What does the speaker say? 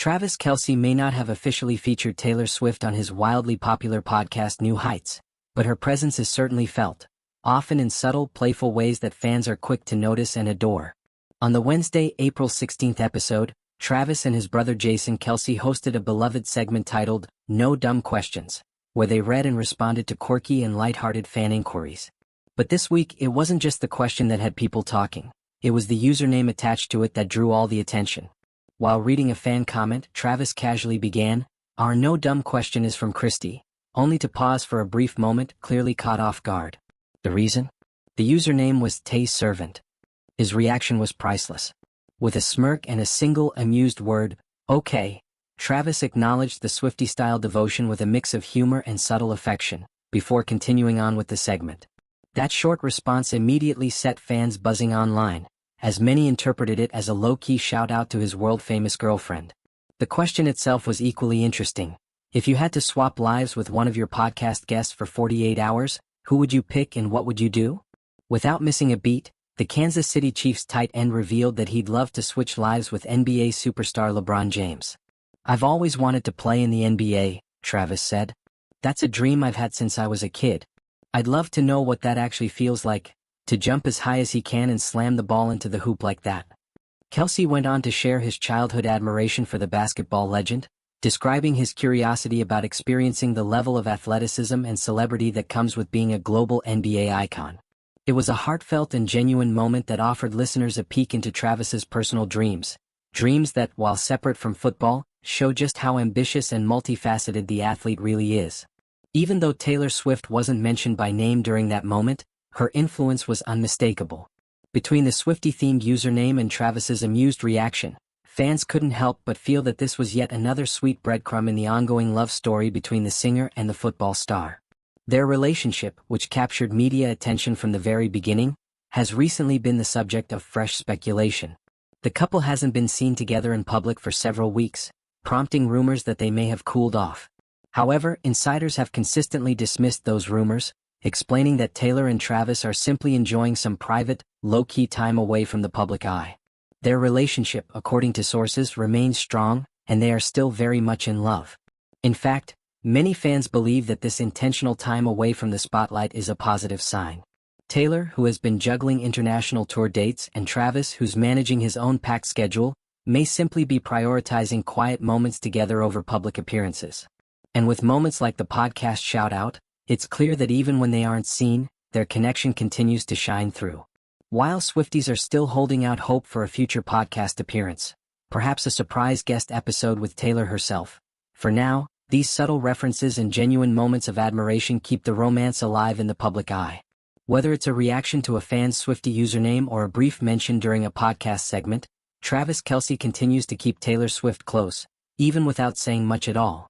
Travis Kelce may not have officially featured Taylor Swift on his wildly popular podcast New Heights, but her presence is certainly felt, often in subtle, playful ways that fans are quick to notice and adore. On the Wednesday, April 16th episode, Travis and his brother Jason Kelce hosted a beloved segment titled No Dumb Questions, where they read and responded to quirky and lighthearted fan inquiries. But this week, it wasn't just the question that had people talking. It was the username attached to it that drew all the attention. While reading a fan comment, Travis casually began, "Our no dumb question is from Christy," only to pause for a brief moment, clearly caught off guard. The reason? The username was Tay's Servant. His reaction was priceless. With a smirk and a single amused word, "Okay," Travis acknowledged the Swiftie-style devotion with a mix of humor and subtle affection, before continuing on with the segment. That short response immediately set fans buzzing online, as many interpreted it as a low-key shout-out to his world-famous girlfriend. The question itself was equally interesting. If you had to swap lives with one of your podcast guests for 48 hours, who would you pick and what would you do? Without missing a beat, the Kansas City Chiefs tight end revealed that he'd love to switch lives with NBA superstar LeBron James. "I've always wanted to play in the NBA," Travis said. "That's a dream I've had since I was a kid. I'd love to know what that actually feels like, to jump as high as he can and slam the ball into the hoop like that." Kelce went on to share his childhood admiration for the basketball legend, describing his curiosity about experiencing the level of athleticism and celebrity that comes with being a global NBA icon. It was a heartfelt and genuine moment that offered listeners a peek into Travis's personal dreams that, while separate from football, show just how ambitious and multifaceted the athlete really is. Even though Taylor Swift wasn't mentioned by name during that moment, her influence was unmistakable. Between the Swiftie-themed username and Travis's amused reaction, fans couldn't help but feel that this was yet another sweet breadcrumb in the ongoing love story between the singer and the football star. Their relationship, which captured media attention from the very beginning, has recently been the subject of fresh speculation. The couple hasn't been seen together in public for several weeks, prompting rumors that they may have cooled off. However, insiders have consistently dismissed those rumors, explaining that Taylor and Travis are simply enjoying some private, low-key time away from the public eye. Their relationship, according to sources, remains strong, and they are still very much in love. In fact, many fans believe that this intentional time away from the spotlight is a positive sign. Taylor, who has been juggling international tour dates, and Travis, who's managing his own packed schedule, may simply be prioritizing quiet moments together over public appearances. And with moments like the podcast shout-out, it's clear that even when they aren't seen, their connection continues to shine through. While Swifties are still holding out hope for a future podcast appearance, perhaps a surprise guest episode with Taylor herself, for now, these subtle references and genuine moments of admiration keep the romance alive in the public eye. Whether it's a reaction to a fan's Swiftie username or a brief mention during a podcast segment, Travis Kelce continues to keep Taylor Swift close, even without saying much at all.